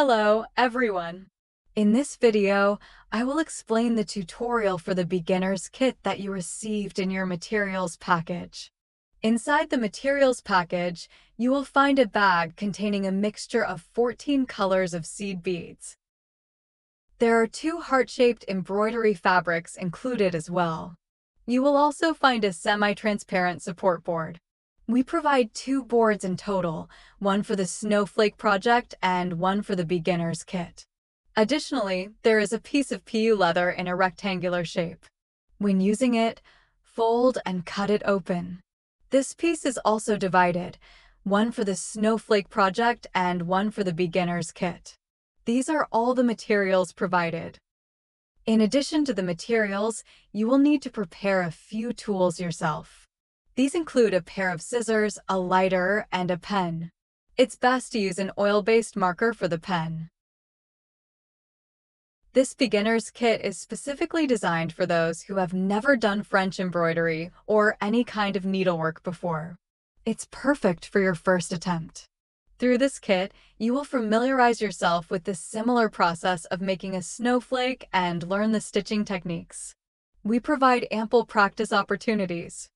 Hello, everyone. In this video, I will explain the tutorial for the beginner's kit that you received in your materials package. Inside the materials package, you will find a bag containing a mixture of 14 colors of seed beads. There are 2 heart-shaped embroidery fabrics included as well. You will also find a semi-transparent support board. We provide 2 boards in total, one for the snowflake project and one for the beginner's kit. Additionally, there is a piece of PU leather in a rectangular shape. When using it, fold and cut it open. This piece is also divided, one for the snowflake project and one for the beginner's kit. These are all the materials provided. In addition to the materials, you will need to prepare a few tools yourself. These include a pair of scissors, a lighter, and a pen. It's best to use an oil-based marker for the pen. This beginner's kit is specifically designed for those who have never done French embroidery or any kind of needlework before. It's perfect for your first attempt. Through this kit, you will familiarize yourself with the similar process of making a snowflake and learn the stitching techniques. We provide ample practice opportunities.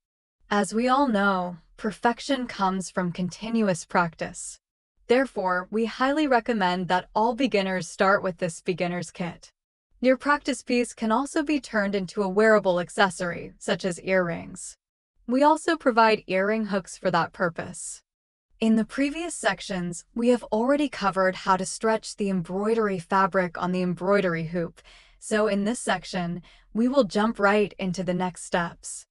As we all know, perfection comes from continuous practice. Therefore, we highly recommend that all beginners start with this beginner's kit. Your practice piece can also be turned into a wearable accessory, such as earrings. We also provide earring hooks for that purpose. In the previous sections, we have already covered how to stretch the embroidery fabric on the embroidery hoop, so in this section, we will jump right into the next steps.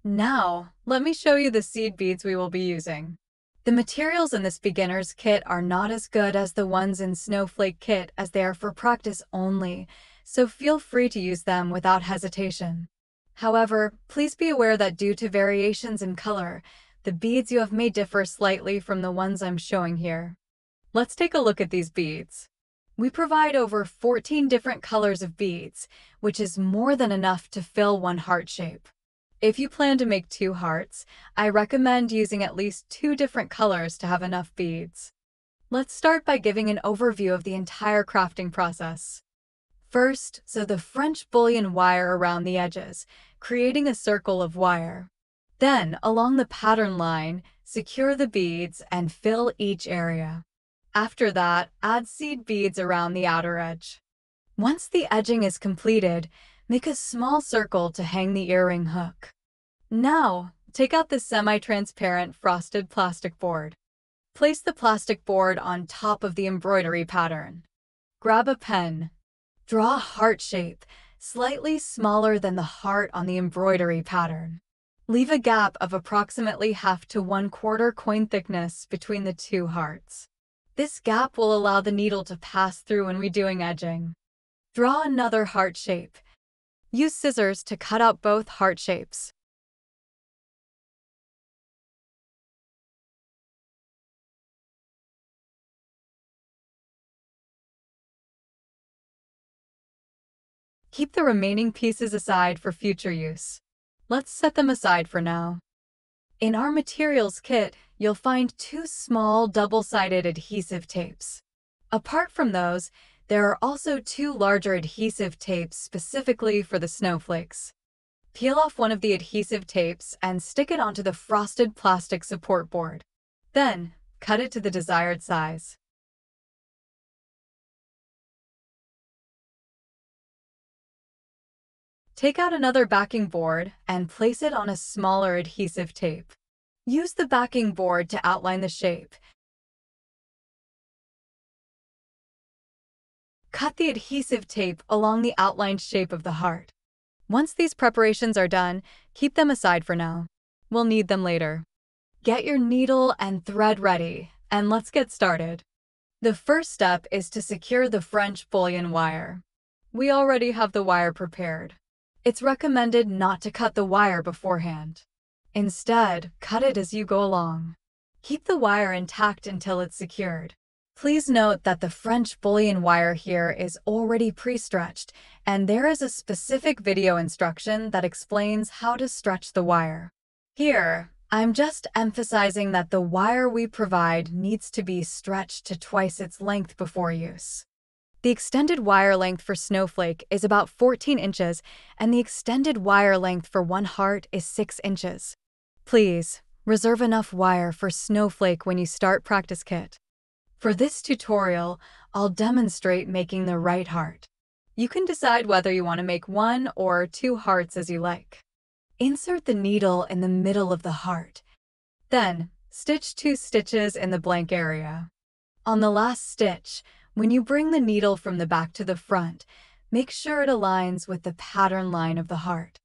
Now, let me show you the seed beads we will be using. The materials in this beginner's kit are not as good as the ones in Snowflake kit as they are for practice only, so feel free to use them without hesitation. However, please be aware that due to variations in color, the beads you have may differ slightly from the ones I'm showing here. Let's take a look at these beads. We provide over 14 different colors of beads, which is more than enough to fill one heart shape. If you plan to make 2 hearts, I recommend using at least 2 different colors to have enough beads. Let's start by giving an overview of the entire crafting process. First, sew the French bullion wire around the edges, creating a circle of wire. Then, along the pattern line, secure the beads and fill each area. After that, add seed beads around the outer edge. Once the edging is completed, make a small circle to hang the earring hook. Now, take out the semi-transparent frosted plastic board. Place the plastic board on top of the embroidery pattern. Grab a pen. Draw a heart shape, slightly smaller than the heart on the embroidery pattern. Leave a gap of approximately 1/2 to 1/4 coin thickness between the 2 hearts. This gap will allow the needle to pass through when redoing edging. Draw another heart shape. Use scissors to cut out both heart shapes. Keep the remaining pieces aside for future use. Let's set them aside for now. In our materials kit, you'll find 2 small double-sided adhesive tapes. Apart from those, there are also 2 larger adhesive tapes specifically for the snowflakes. Peel off one of the adhesive tapes and stick it onto the frosted plastic support board. Then, cut it to the desired size. Take out another backing board and place it on a smaller adhesive tape. Use the backing board to outline the shape. Cut the adhesive tape along the outlined shape of the heart. Once these preparations are done, keep them aside for now. We'll need them later. Get your needle and thread ready, and let's get started. The first step is to secure the French bullion wire. We already have the wire prepared. It's recommended not to cut the wire beforehand. Instead, cut it as you go along. Keep the wire intact until it's secured. Please note that the French bullion wire here is already pre-stretched, and there is a specific video instruction that explains how to stretch the wire. Here, I'm just emphasizing that the wire we provide needs to be stretched to twice its length before use. The extended wire length for snowflake is about 14 inches, and the extended wire length for one heart is 6 inches. Please, reserve enough wire for snowflake when you start practice kit. For this tutorial, I'll demonstrate making the right heart. You can decide whether you want to make 1 or 2 hearts as you like. Insert the needle in the middle of the heart. Then, stitch 2 stitches in the blank area. On the last stitch, when you bring the needle from the back to the front, make sure it aligns with the pattern line of the heart.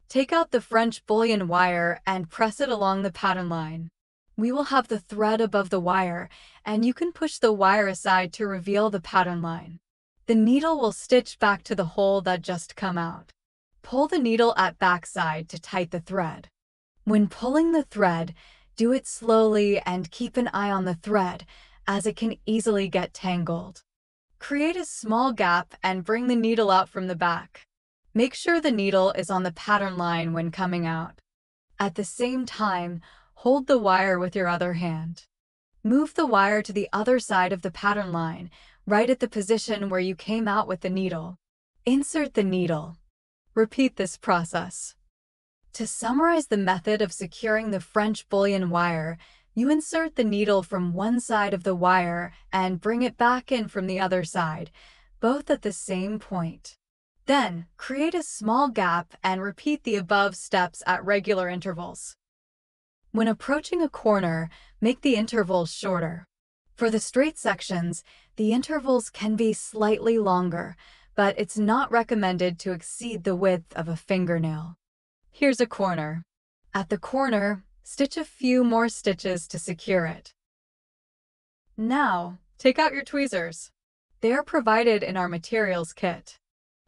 Take out the French bullion wire and press it along the pattern line. We will have the thread above the wire, and you can push the wire aside to reveal the pattern line. The needle will stitch back to the hole that just come out. Pull the needle at backside to tighten the thread. When pulling the thread, do it slowly and keep an eye on the thread, as it can easily get tangled. Create a small gap and bring the needle out from the back. Make sure the needle is on the pattern line when coming out. At the same time, hold the wire with your other hand. Move the wire to the other side of the pattern line, right at the position where you came out with the needle. Insert the needle. Repeat this process. To summarize the method of securing the French bullion wire, you insert the needle from one side of the wire and bring it back in from the other side, both at the same point. Then, create a small gap and repeat the above steps at regular intervals. When approaching a corner, make the intervals shorter. For the straight sections, the intervals can be slightly longer, but it's not recommended to exceed the width of a fingernail. Here's a corner. At the corner, stitch a few more stitches to secure it. Now, take out your tweezers. They are provided in our materials kit.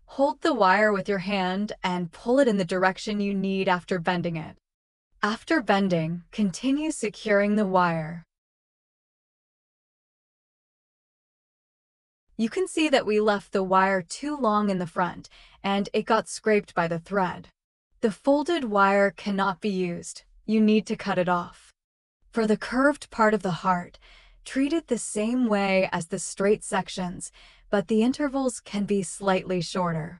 Hold the wire with your hand and pull it in the direction you need after bending it. After bending, continue securing the wire. You can see that we left the wire too long in the front, and it got scraped by the thread. The folded wire cannot be used. You need to cut it off. For the curved part of the heart, treat it the same way as the straight sections, but the intervals can be slightly shorter.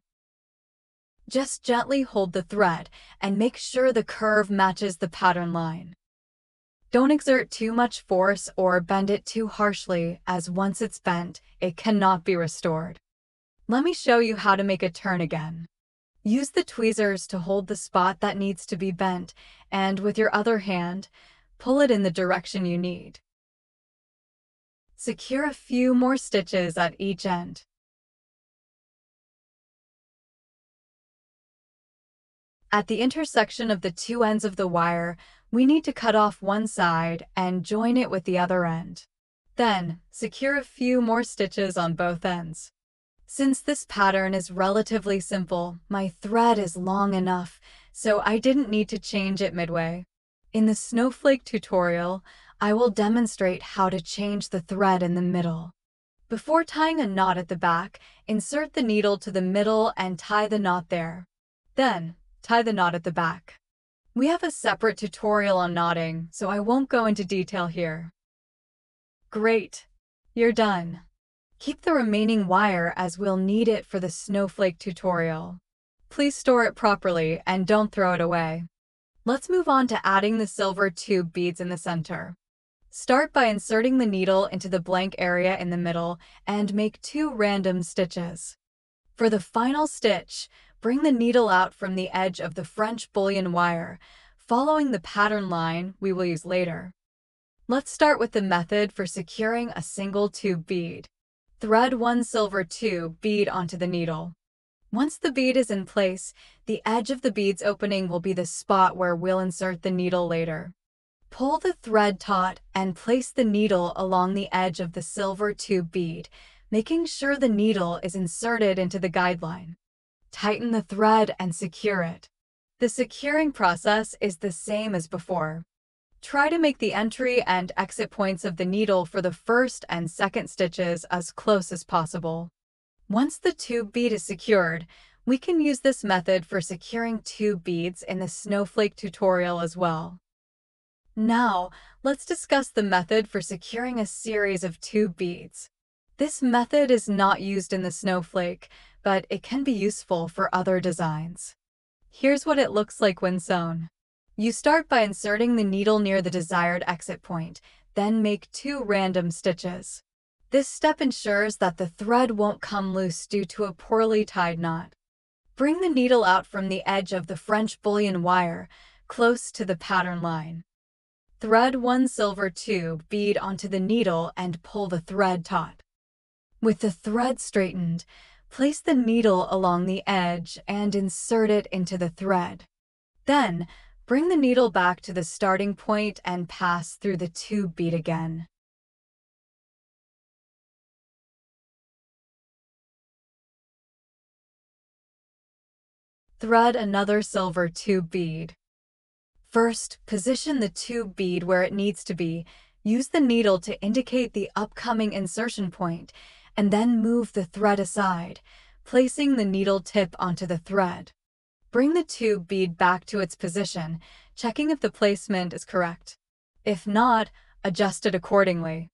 Just gently hold the thread and make sure the curve matches the pattern line. Don't exert too much force or bend it too harshly, as once it's bent, it cannot be restored. Let me show you how to make a turn again. Use the tweezers to hold the spot that needs to be bent, and with your other hand, pull it in the direction you need. Secure a few more stitches at each end. At the intersection of the two ends of the wire, we need to cut off one side and join it with the other end. Then, secure a few more stitches on both ends. Since this pattern is relatively simple, my thread is long enough, so I didn't need to change it midway. In the snowflake tutorial, I will demonstrate how to change the thread in the middle. Before tying a knot at the back, insert the needle to the middle and tie the knot there. Then, tie the knot at the back. We have a separate tutorial on knotting, so I won't go into detail here. Great! You're done. Keep the remaining wire as we'll need it for the snowflake tutorial. Please store it properly and don't throw it away. Let's move on to adding the silver tube beads in the center. Start by inserting the needle into the blank area in the middle and make 2 random stitches. For the final stitch, bring the needle out from the edge of the French bullion wire, following the pattern line we will use later. Let's start with the method for securing a single tube bead. Thread 1 silver tube bead onto the needle. Once the bead is in place, the edge of the bead's opening will be the spot where we'll insert the needle later. Pull the thread taut and place the needle along the edge of the silver tube bead, making sure the needle is inserted into the guideline. Tighten the thread and secure it. The securing process is the same as before. Try to make the entry and exit points of the needle for the first and second stitches as close as possible. Once the tube bead is secured, we can use this method for securing tube beads in the snowflake tutorial as well. Now, let's discuss the method for securing a series of tube beads. This method is not used in the snowflake, but it can be useful for other designs. Here's what it looks like when sewn. You start by inserting the needle near the desired exit point, then make 2 random stitches. This step ensures that the thread won't come loose due to a poorly tied knot. Bring the needle out from the edge of the French bullion wire, close to the pattern line. Thread 1 silver tube bead onto the needle and pull the thread taut. With the thread straightened, place the needle along the edge and insert it into the thread. Then, bring the needle back to the starting point and pass through the tube bead again. Thread another silver tube bead. First, position the tube bead where it needs to be. Use the needle to indicate the upcoming insertion point, and then move the thread aside, placing the needle tip onto the thread. Bring the tube bead back to its position, checking if the placement is correct. If not, adjust it accordingly.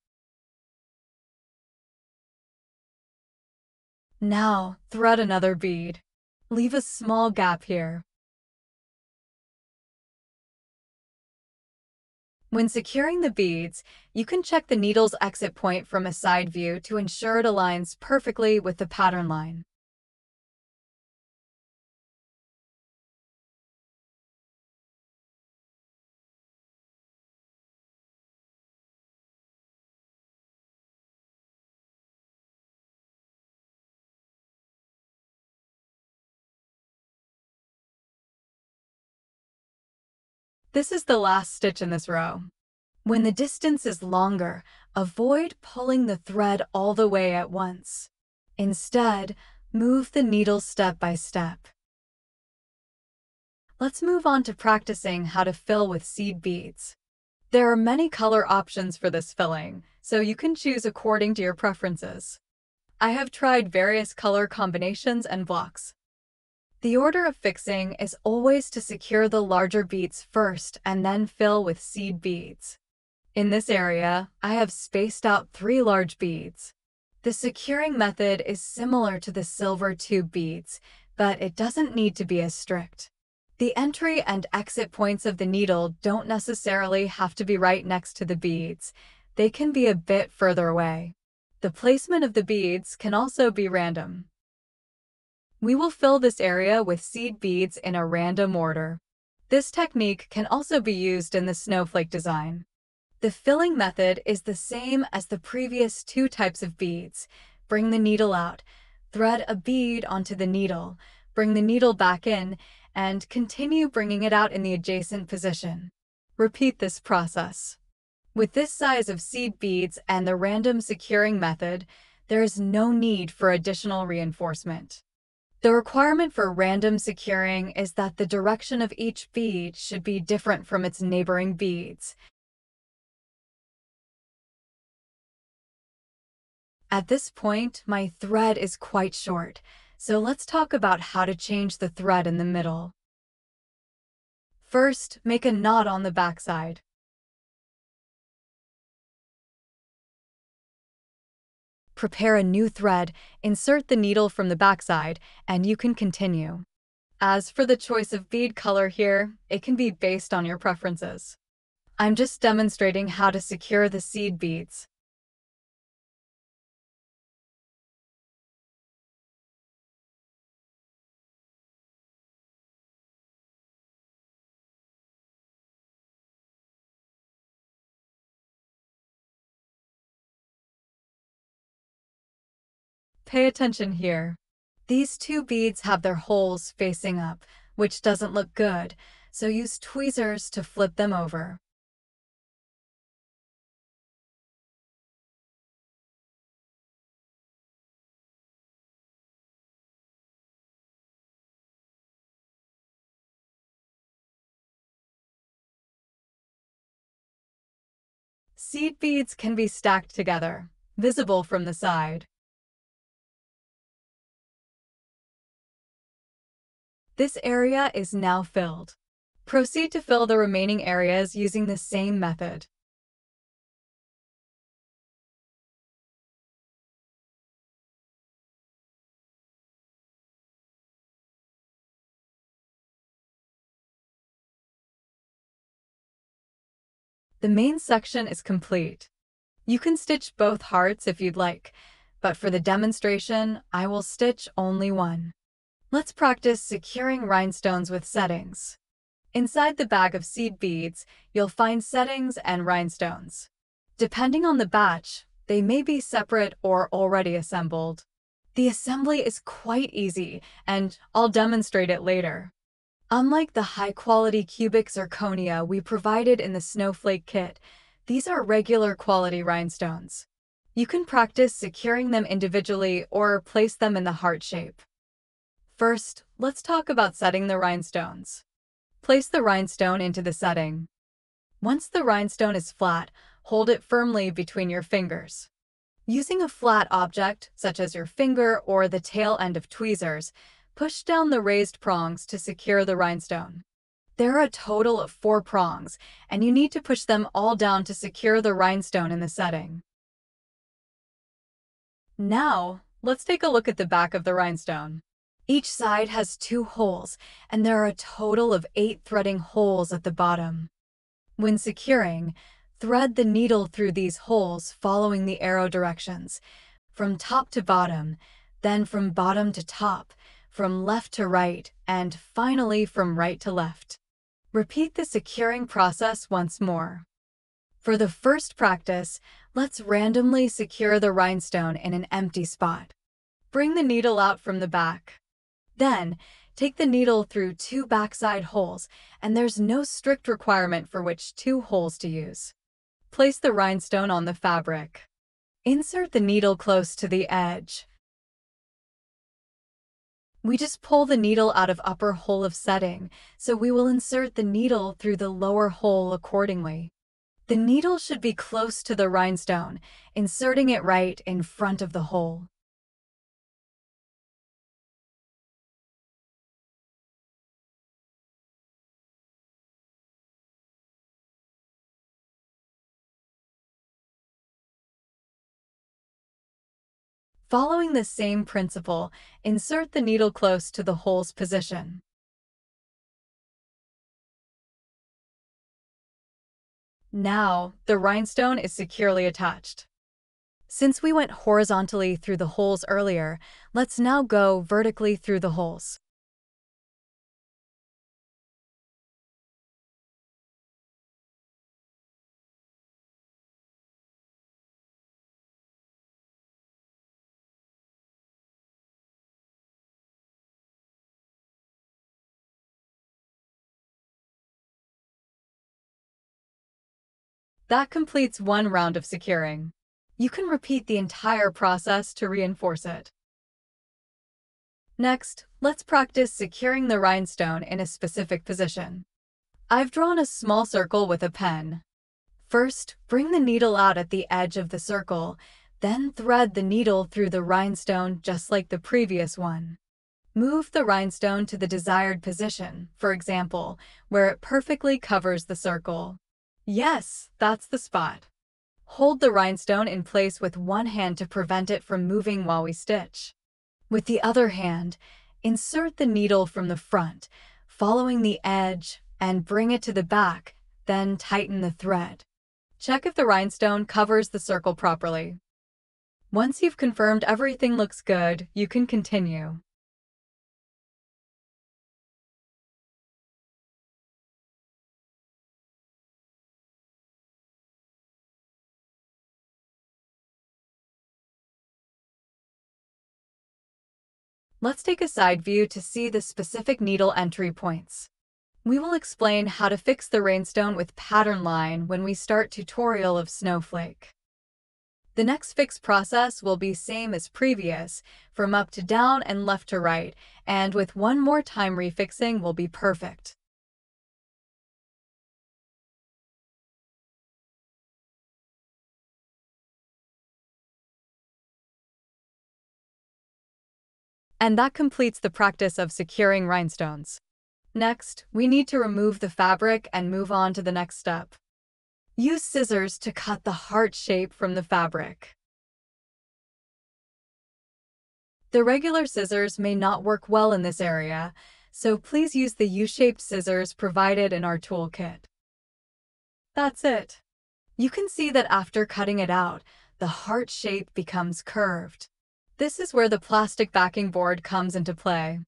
Now, thread another bead. Leave a small gap here. When securing the beads, you can check the needle's exit point from a side view to ensure it aligns perfectly with the pattern line. This is the last stitch in this row. When the distance is longer, avoid pulling the thread all the way at once. Instead, move the needle step by step. Let's move on to practicing how to fill with seed beads. There are many color options for this filling, so you can choose according to your preferences. I have tried various color combinations and blocks. The order of fixing is always to secure the larger beads first and then fill with seed beads. In this area, I have spaced out 3 large beads. The securing method is similar to the silver tube beads, but it doesn't need to be as strict. The entry and exit points of the needle don't necessarily have to be right next to the beads. They can be a bit further away. The placement of the beads can also be random. We will fill this area with seed beads in a random order. This technique can also be used in the snowflake design. The filling method is the same as the previous 2 types of beads. Bring the needle out, thread a bead onto the needle, bring the needle back in, and continue bringing it out in the adjacent position. Repeat this process. With this size of seed beads and the random securing method, there is no need for additional reinforcement. The requirement for random securing is that the direction of each bead should be different from its neighboring beads. At this point, my thread is quite short, so let's talk about how to change the thread in the middle. First, make a knot on the backside. Prepare a new thread, insert the needle from the backside, and you can continue. As for the choice of bead color here, it can be based on your preferences. I'm just demonstrating how to secure the seed beads. Pay attention here. These 2 beads have their holes facing up, which doesn't look good, so use tweezers to flip them over. Seed beads can be stacked together, visible from the side. This area is now filled. Proceed to fill the remaining areas using the same method. The main section is complete. You can stitch both hearts if you'd like, but for the demonstration, I will stitch only one. Let's practice securing rhinestones with settings. Inside the bag of seed beads, you'll find settings and rhinestones. Depending on the batch, they may be separate or already assembled. The assembly is quite easy, and I'll demonstrate it later. Unlike the high-quality cubic zirconia we provided in the snowflake kit, these are regular quality rhinestones. You can practice securing them individually or place them in the heart shape. First, let's talk about setting the rhinestones. Place the rhinestone into the setting. Once the rhinestone is flat, hold it firmly between your fingers. Using a flat object, such as your finger or the tail end of tweezers, push down the raised prongs to secure the rhinestone. There are a total of 4 prongs, and you need to push them all down to secure the rhinestone in the setting. Now, let's take a look at the back of the rhinestone. Each side has 2 holes, and there are a total of 8 threading holes at the bottom. When securing, thread the needle through these holes following the arrow directions, from top to bottom, then from bottom to top, from left to right, and finally from right to left. Repeat the securing process once more. For the first practice, let's randomly secure the rhinestone in an empty spot. Bring the needle out from the back. Then, take the needle through 2 backside holes, and there's no strict requirement for which 2 holes to use. Place the rhinestone on the fabric. Insert the needle close to the edge. We just pull the needle out of upper hole of setting, so we will insert the needle through the lower hole accordingly. The needle should be close to the rhinestone, inserting it right in front of the hole. Following the same principle, insert the needle close to the hole's position. Now, the rhinestone is securely attached. Since we went horizontally through the holes earlier, let's now go vertically through the holes. That completes one round of securing. You can repeat the entire process to reinforce it. Next, let's practice securing the rhinestone in a specific position. I've drawn a small circle with a pen. First, bring the needle out at the edge of the circle, then thread the needle through the rhinestone just like the previous one. Move the rhinestone to the desired position, for example, where it perfectly covers the circle. Yes, that's the spot. Hold the rhinestone in place with one hand to prevent it from moving while we stitch. With the other hand, insert the needle from the front, following the edge, and bring it to the back, then tighten the thread. Check if the rhinestone covers the circle properly. Once you've confirmed everything looks good, you can continue. Let's take a side view to see the specific needle entry points. We will explain how to fix the rhinestone with pattern line when we start tutorial of snowflake. The next fix process will be same as previous, from up to down and left to right, and with one more time refixing will be perfect. And that completes the practice of securing rhinestones. Next, we need to remove the fabric and move on to the next step. Use scissors to cut the heart shape from the fabric. The regular scissors may not work well in this area, so please use the U-shaped scissors provided in our toolkit. That's it. You can see that after cutting it out, the heart shape becomes curved. This is where the plastic backing board comes into play.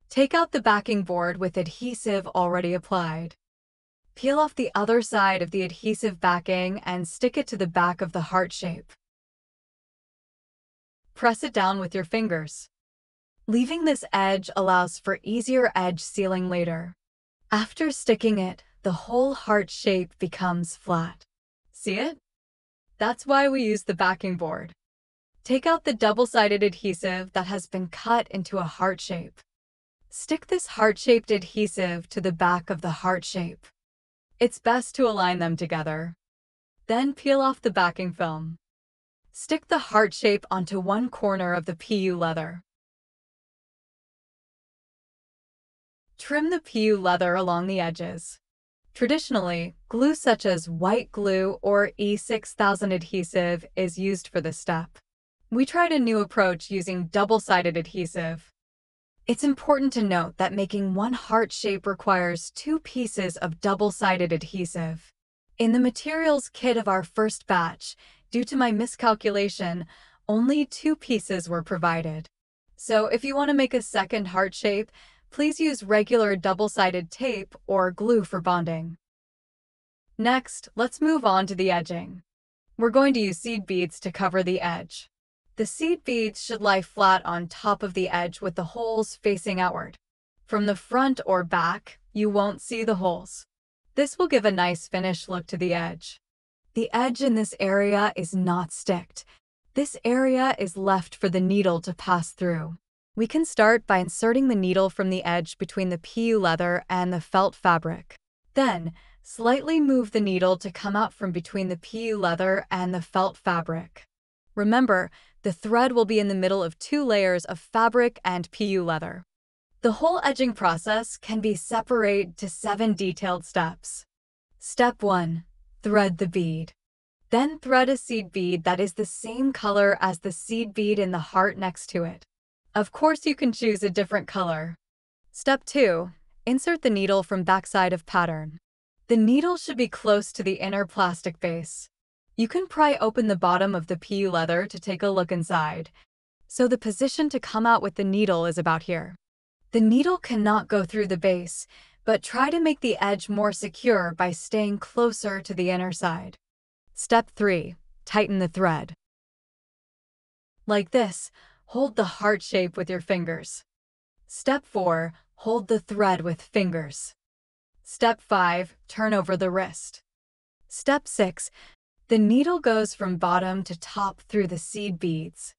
Take out the backing board with adhesive already applied. Peel off the other side of the adhesive backing and stick it to the back of the heart shape. Press it down with your fingers. Leaving this edge allows for easier edge sealing later. After sticking it, the whole heart shape becomes flat. See it? That's why we use the backing board. Take out the double-sided adhesive that has been cut into a heart shape. Stick this heart-shaped adhesive to the back of the heart shape. It's best to align them together. Then peel off the backing film. Stick the heart shape onto one corner of the PU leather. Trim the PU leather along the edges. Traditionally, glue such as white glue or E6000 adhesive is used for this step. We tried a new approach using double-sided adhesive. It's important to note that making one heart shape requires 2 pieces of double-sided adhesive. In the materials kit of our first batch, due to my miscalculation, only 2 pieces were provided. So if you want to make a second heart shape, please use regular double-sided tape or glue for bonding. Next, let's move on to the edging. We're going to use seed beads to cover the edge. The seed beads should lie flat on top of the edge with the holes facing outward. From the front or back, you won't see the holes. This will give a nice finished look to the edge. The edge in this area is not sticked. This area is left for the needle to pass through. We can start by inserting the needle from the edge between the PU leather and the felt fabric. Then, slightly move the needle to come out from between the PU leather and the felt fabric. Remember, the thread will be in the middle of 2 layers of fabric and PU leather. The whole edging process can be separated to 7 detailed steps. Step 1. Thread the bead. Then thread a seed bead that is the same color as the seed bead in the heart next to it. Of course, you can choose a different color. Step 2. Insert the needle from backside of pattern. The needle should be close to the inner plastic base. You can pry open the bottom of the PU leather to take a look inside. So the position to come out with the needle is about here. The needle cannot go through the base, but try to make the edge more secure by staying closer to the inner side. Step 3. Tighten the thread. Like this, hold the heart shape with your fingers. Step 4. Hold the thread with fingers. Step 5. Turn over the wrist. Step 6. The needle goes from bottom to top through the seed beads.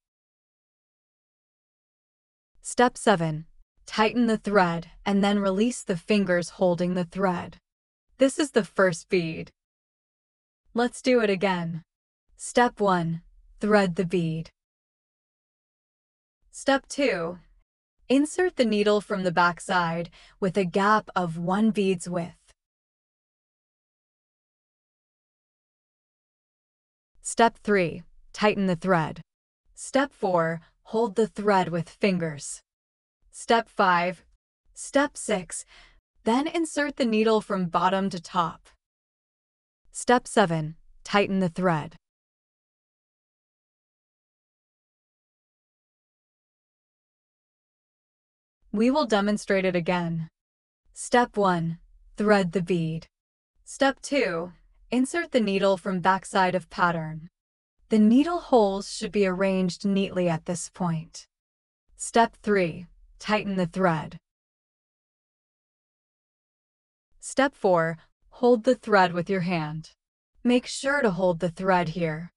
Step 7. Tighten the thread and then release the fingers holding the thread. This is the first bead. Let's do it again. Step 1. Thread the bead. Step 2. Insert the needle from the back side with a gap of 1 bead's width. Step 3. Tighten the thread. Step 4. Hold the thread with fingers. Step 5. Step 6. Then insert the needle from bottom to top. Step 7. Tighten the thread. We will demonstrate it again. Step 1. Thread the bead. Step 2. Insert the needle from backside of pattern. The needle holes should be arranged neatly at this point. Step 3. Tighten the thread. Step 4. Hold the thread with your hand. Make sure to hold the thread here.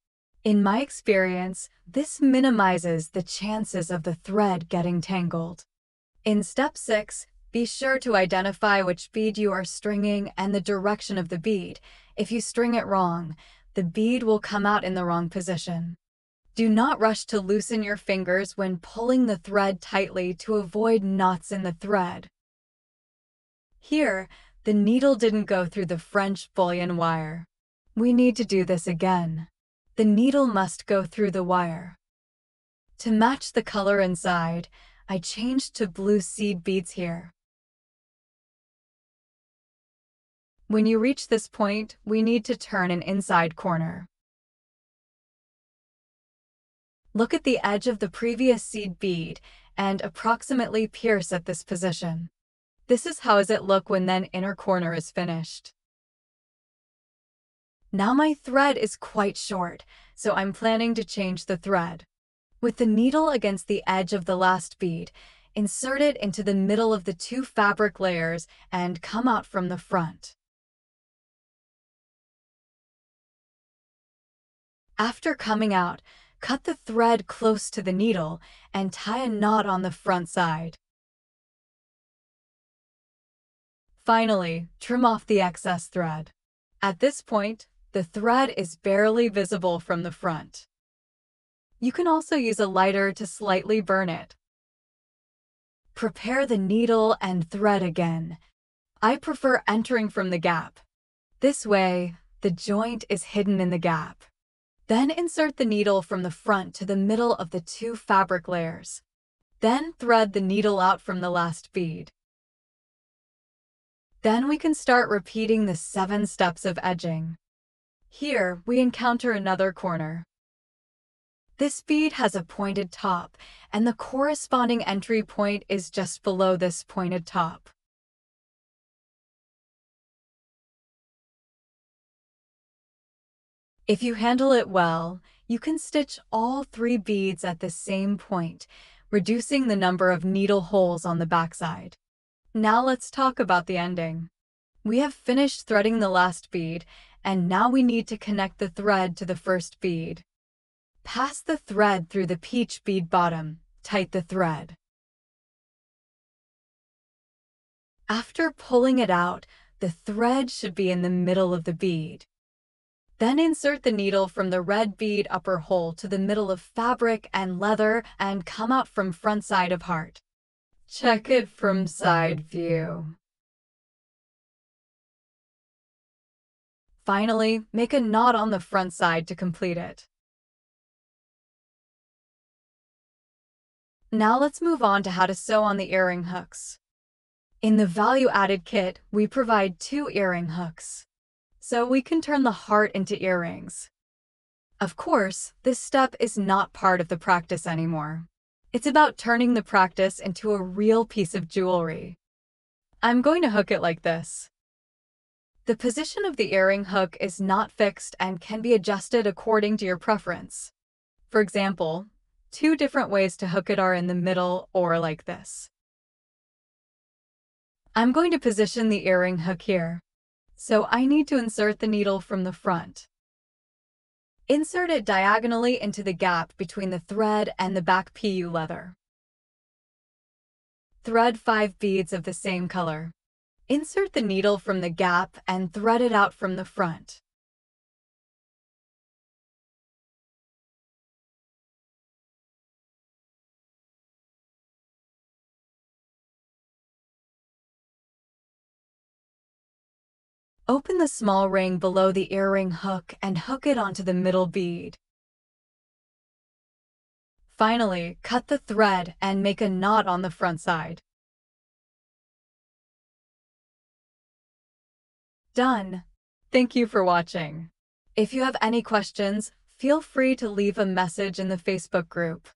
In my experience, this minimizes the chances of the thread getting tangled. In step 6, be sure to identify which bead you are stringing and the direction of the bead. If you string it wrong, the bead will come out in the wrong position. Do not rush to loosen your fingers when pulling the thread tightly to avoid knots in the thread. Here, the needle didn't go through the French bullion wire. We need to do this again. The needle must go through the wire. To match the color inside, I changed to blue seed beads here. When you reach this point, we need to turn an inside corner. Look at the edge of the previous seed bead and approximately pierce at this position. This is how it looks when the inner corner is finished. Now my thread is quite short, so I'm planning to change the thread. With the needle against the edge of the last bead, insert it into the middle of the two fabric layers and come out from the front. After coming out, cut the thread close to the needle and tie a knot on the front side. Finally, trim off the excess thread. At this point, the thread is barely visible from the front. You can also use a lighter to slightly burn it. Prepare the needle and thread again. I prefer entering from the gap. This way, the joint is hidden in the gap. Then insert the needle from the front to the middle of the two fabric layers. Then thread the needle out from the last bead. Then we can start repeating the 7 steps of edging. Here, we encounter another corner. This bead has a pointed top, and the corresponding entry point is just below this pointed top. If you handle it well, you can stitch all 3 beads at the same point, reducing the number of needle holes on the backside. Now let's talk about the ending. We have finished threading the last bead, and now we need to connect the thread to the first bead. Pass the thread through the peach bead bottom, tight the thread. After pulling it out, the thread should be in the middle of the bead. Then insert the needle from the red bead upper hole to the middle of fabric and leather and come out from front side of heart. Check it from side view. Finally, make a knot on the front side to complete it. Now let's move on to how to sew on the earring hooks. In the value-added kit, we provide 2 earring hooks, so we can turn the heart into earrings. Of course, this step is not part of the practice anymore. It's about turning the practice into a real piece of jewelry. I'm going to hook it like this. The position of the earring hook is not fixed and can be adjusted according to your preference. For example, 2 different ways to hook it are in the middle or like this. I'm going to position the earring hook here, so I need to insert the needle from the front. Insert it diagonally into the gap between the thread and the back PU leather. Thread 5 beads of the same color. Insert the needle from the gap and thread it out from the front. Open the small ring below the earring hook and hook it onto the middle bead. Finally, cut the thread and make a knot on the front side. Done! Thank you for watching. If you have any questions, feel free to leave a message in the Facebook group.